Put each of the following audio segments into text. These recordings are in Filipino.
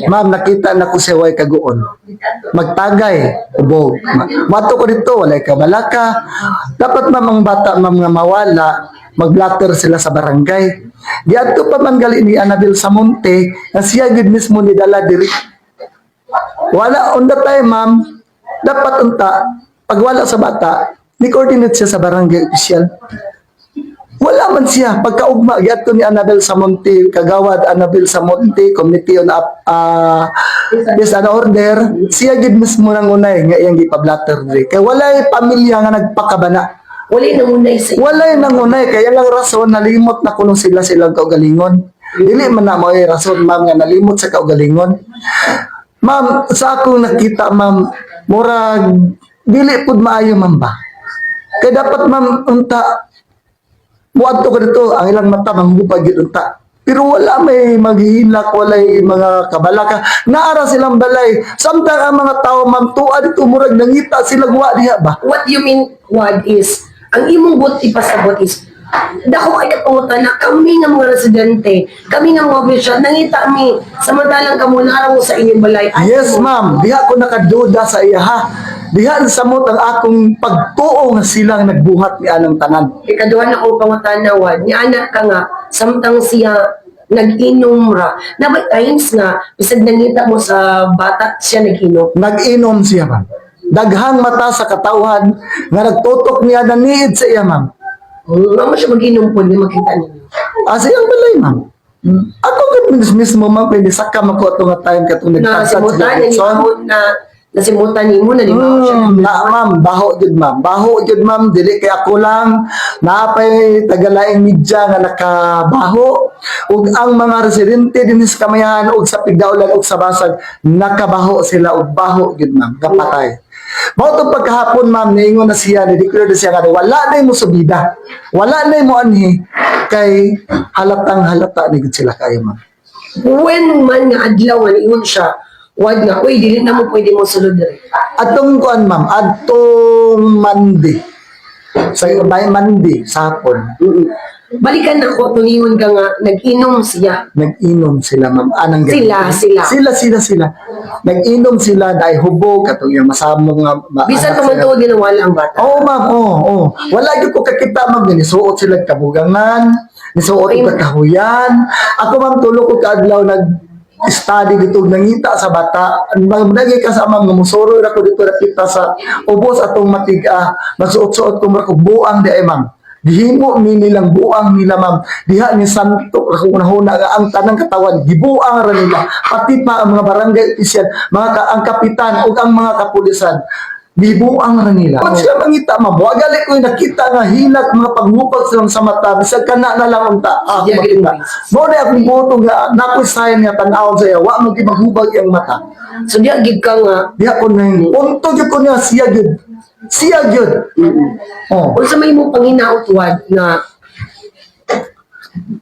Ma'am, nakita na ko siya way kaguon. Magtagay, ubog. Mato ko dito, walay ka balaka. Dapat ma'am ang bata ma'am nga mawala, mag-blatter sila sa barangay. Diadto pa man gali ni Annabel sa Monte, na siya gid mismo ni dala diri. Wala on the time ma'am, dapat unta pag wala sa bata, ni coordinate siya sa barangay official. Wala man siya. Pagkaugma, giadto ni Annabel sa Monte, kagawad Annabel sa Monte, Committee on Peace and Order, siya gid mismo nang unay nga iyang gipablatter diri. Kay walay pamilya nga nagpakabana. Walay nangunay sa Walay nangunay, kaya lang rason nalimot na kuno sila silang kaugalingon. Dili man na mo rason ma'am nga nalimot sa kaugalingon. Ma'am, sa akong nakita ma'am, murag dili pud maayo ma'am ba. Kaya dapat ma'am unta muadto ko dito ang ilang mata manghupag gid unta. Pero wala may maghihilak, walay mga kabalaka. Naara silang balay. Samtang ang mga tao ma'am tuwa dito murag nangita sila guwa diha ba. What you mean, what is, ang imong buti pasabot is, dako ay kapungutan na kami nga mga residente, kami nga mga official, nangita mi, samantalang kamo naaraw sa inyong balay. Yes ma'am, diha ko nakaduda sa iya ha. Diha samot ang akong pagtuo nga silang nagbuhat ni anang tanan. Ikaduhan na kong pangutanawan, ni anak ka nga, samtang siya nag-inom ra. Na may times nga, bisag nangita mo sa bata, siya nag-inom. Nag-inom siya ma'am. Daghang mata sa katawhan nga nagtutok niya na niid sa iya ma'am. Mama siya mag-inom po, hindi makita ninyo. Siyang balay ma'am. Ako gud mismo ma'am pwede sakam ako ato nga time katong Na nagpasad simutan, nasimutan ni mo na, di ba? Na ma'am, baho jud ma'am. Baho jud ma'am, dili kay ako lang. Naapay tagalaing media nga nakabaho. Ug ang mga residente din sa Kamayahan ug sa Pigdaulan ug sa Basag nakabaho sila ug baho jud ma'am, kapatay. Mao to pagkahapon ma'am niingon na siya, ni-declare na siya nga wala na mo subida. Wala na mo anhi kay halatang halata ni gud sila kayo ma'am. When man nga adlaw nga niingon siya, wag nga, uy, dili na mo pwede mo sulod rin. Atong kuan ma'am, atong Monday. Sa by Monday sa hapon. Balikan na ako, tulingon ka nga, nag-inom siya. Nag-inom sila ma'am anang gabi. Sila. Nag-inom sila dahil hubog katong yung masamo nga Bisan pa man ito ginawala ang bata. Oo ma'am, oo. Wala gyud ko kakita ma'am nisuot sila kabugangan, nisuot og kahuyan. Ako ma'am tulo ko kaadlaw study dito nangita sa bata nagdagi ka sa amang musoro ra ko dito nakita sa ubos atong matiga nagsuot-suot ko mura ko buang di ay ma'am gihimo ni nilang buang nila ma'am diha ni santo ra ko nahuna nga ang tanang katawan gibuang ra nila pati pa ang mga barangay official ang kapitan ug ang mga kapulisan gibuang ra nila. Pag sila mangita ma'am, wa gali ko nakita nga hilak mga paghupag silang sa mata bisag kana na lang unta. Makita. Mo na akong buto nga nakoy sign nga tan-awon sa iya, wa mo maghubag ang mata. So diya gid ka nga, Diha ko na punto gyud ko niya siya gyud. Siya gyud. Oh. kung sa may mo panginautwad na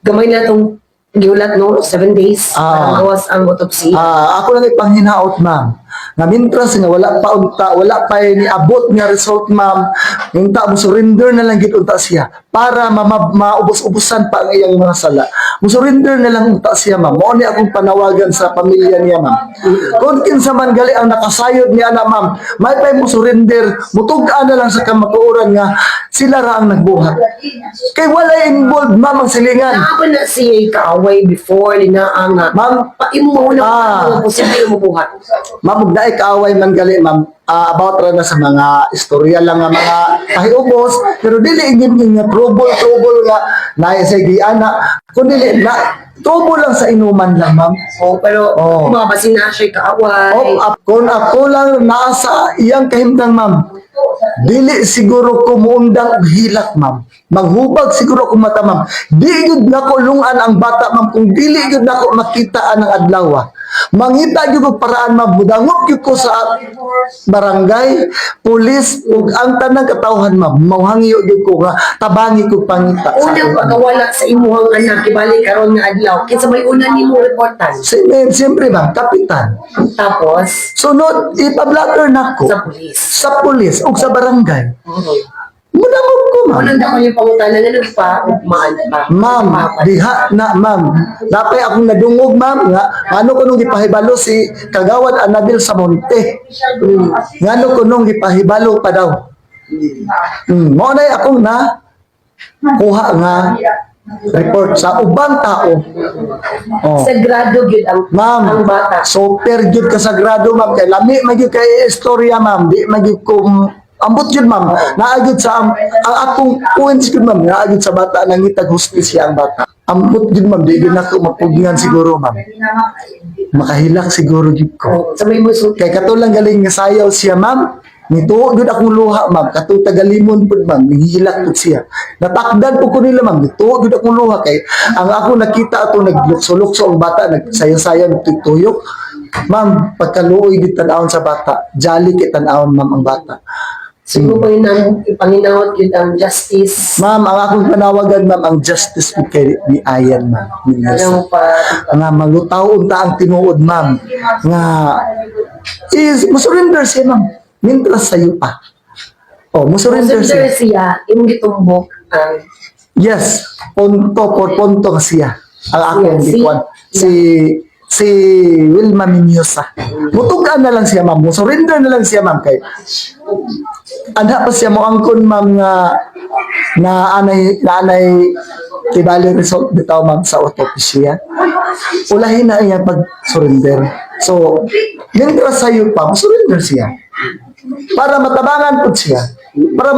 gamay na itong giulat no, 7 days, awas ang autopsy. Ako lang ipanghinaot ma'am. Nga mintras nga wala pa unta, wala pa ni abot nga result ma'am. Unta mo surrender na lang gid unta siya para maubos-ubusan pa ang iyang mga sala. Mo surrender na lang unta siya ma'am. Mao ni akong panawagan sa pamilya niya ma'am. Kung kinsa man gali ang nakasayod niya na ma'am, may pay mo surrender, mutug-an na lang sa kamatuoran nga sila ra ang nagbuhat. Kay wala involved ma'am ang silingan. Naapa na siya kaaway before, linaang nga. Ma'am, Paimo mo na posible mo buhat. ma'am, ug naay kaaway man gali ma'am. About ra na sa mga istorya lang nga mga pahiubos, pero dili ingin nga trouble nga naay sa giana. Kun dili na trouble lang sa inuman lang ma'am. Pero mga basin na siya kaaway. Kung ako lang nasa iyang kahimtang ma'am, dili siguro ko muundang og hilak ma'am. Maghubag siguro ko mata ma'am. Di gyud nako lungan ang bata ma'am kung dili gyud nako makita ang adlaw. Mangita gyud og paraan ma'am, mudangot gyud ko sa barangay, pulis ug ang tanang katawhan ma'am. Mauhangyo gyud ko nga tabangi ko pangita. Unang pagkawala sa imuhang anak, ibalik karon nga adlaw, kinsa may una nimo reportan? Siyempre ma'am, kapitan. Tapos, Sunod, ipablatter nako sa pulis. sa pulis ug sa barangay. Munamog ko, ma'am. Unang dako yung pangutana nga nagpa-ugmaan pa. Ma'am, diha na, ma'am. Napay akong nadungog, ma'am, nga ano ko nung gipahibalo si Kagawad Anabil sa Monte. Ngano ko nung gipahibalo pa daw. Mo na akong na kuha nga report sa ubang tao. Oh. Sagrado gyud ang Ma'am, bata. super good kasagrado, ma'am. Kay lami magyud kay istorya, ma'am. Di magyud ko ambot yun, ma'am. Naagid sa ang akong points yun, ma'am. Naagid sa bata nangitag hustisya ang bata. Ambot yun, ma'am. Di din ako mapugngan siguro, ma'am. Makahilak siguro yun ko. Sa may muso. Kay katulang galing nga sayaw siya, ma'am. Nito gud akong luha, ma'am. Kato tagalimon pud, ma'am. Nihilak pud siya. Natakdan po ko nila, ma'am. Nito gud akong luha kay ang ako nakita ato naglukso-lukso ang bata, nagsayaw-sayaw, nagtuyok. Ma'am, pagkaluoy di tanawon sa bata, jolly kay tanawon, ma'am, ang bata. Siguro pa yun Panginoon yun ang justice. Ma'am, ang akong panawagan, ma'am, ang justice po kay ni Ayan, ma'am. Anong pa? Nga malutaw unta ang tinuod, ma'am. Nga is musurrender siya, ma'am. Mintras sa'yo pa. Oh, musurrender Sir siya. siya, yung gitumbok ang Yes, punto por punto siya. Ang akong Yeah, gikuan. Si Wilma Minyosa. Mutugaan na lang siya, ma'am. Musurrender na lang siya, ma'am. Kay anda pa siya mo angkon, ma'am, na anay tibali result bitaw, ma'am, sa autopsy. Ulahin na iya pag-surrender. So, mientras sa'yo pa, surrender siya. Para matabangan po siya. Para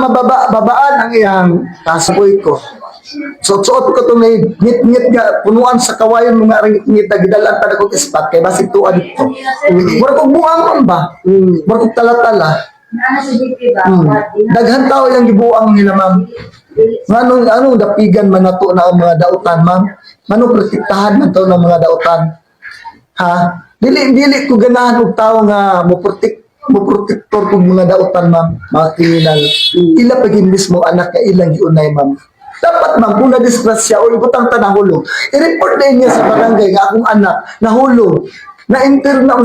babaan ang iyang kasaboy ko. So, suot ko itong ngit-ngit nga, punuan sa kawayan mga ngit-ngit na gidalaan pa na kong ispat, kaya basig tuwa dito. Mura kong buang man ba? Mura kong tala-tala. Daghan tao yung gibuang nila, ma'am. Anong dapigan man nato na ang mga dautan, ma'am? Anong protektahan man to ng mga dautan? Ha? Dili ko ganahan og tao nga mo-protector kong mga dautan, ma'am, mga kriminal. Ila pagin mismo anak nga ilang giunay, ma'am. Dapat, ma'am, kung na-disgrasya o ibutang tanahulog, i-report na niya sa barangay nga akong anak nahulog. Na-internal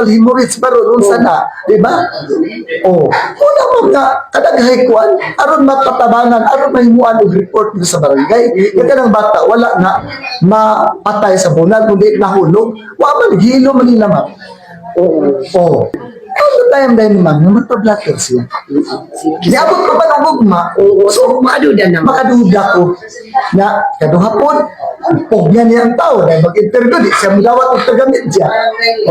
hemorrhage pero unsa na, di ba? Oh, una, ma'am, nga kadaghay kuan aron mapatabangan, aron mahimuan og report dito sa barangay. Yung kanang bata wala na mapatay sa bunal kundi nahulog. Wa man hilo man nila, ma'am. Oh. Ano tayo dahil, ma'am, nga magpa-blatter siya. Niabot ko pa ng ugma. so maduda naman. Makaduda ko na kaduhapon, pugyan niya ang tao dahil mag-interview, di siya mudawat og tagamit siya.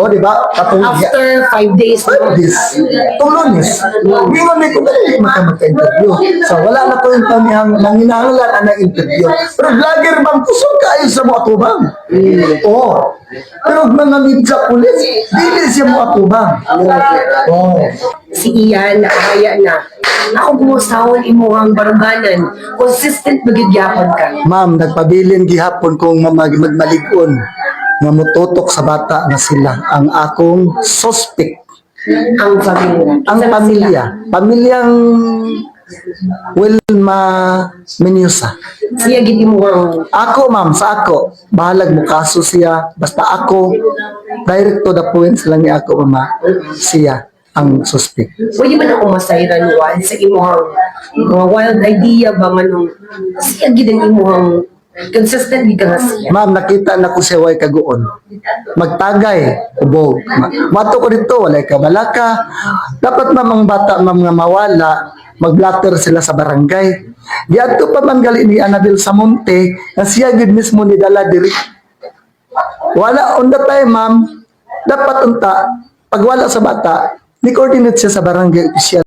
O, di ba? After 5 days, This, tulunis. Ngayon may kung dali magka-interview. So, wala na ko yung panihang nanginahanglan ang interview. Pero vlogger, ma'am, kusog kayo sa mga tubang. Oo. Pero mga media pulis, dili siya mga tubang. Oo. si Ian nakahaya na. Ako bumusahon imuhang baruganan. Consistent magigyapon ka. Ma'am, nagpabilin gihapon kong magmaligon nga mututok sa bata na sila ang akong suspect. Ang pamilya. Ang Isa na pamilya, pamilyang Wilma Menyosa. sila. Siya gid imuhang Ako, ma'am, sa ako, bahalag mo kaso siya. Basta ako, direct to the point lang ni ako, mama. Siya ang suspect. pwede man ako masayran one sa imuhang mga wild idea ba manong siya gid ang imuhang consistent gid ka nga siya. Ma'am, nakita na ko siya way kaguon. Magtagay, ubog. Mato ko dito, walay ka balaka. Dapat, ma'am, ang bata, ma'am, nga mawala, mag-blatter sila sa barangay. Diadto pa man gali ni Anabel sa Monte, na siya gid mismo ni dala diri. Wala on the time, ma'am. Dapat unta, pag wala sa bata, ni coordinate siya sa barangay official.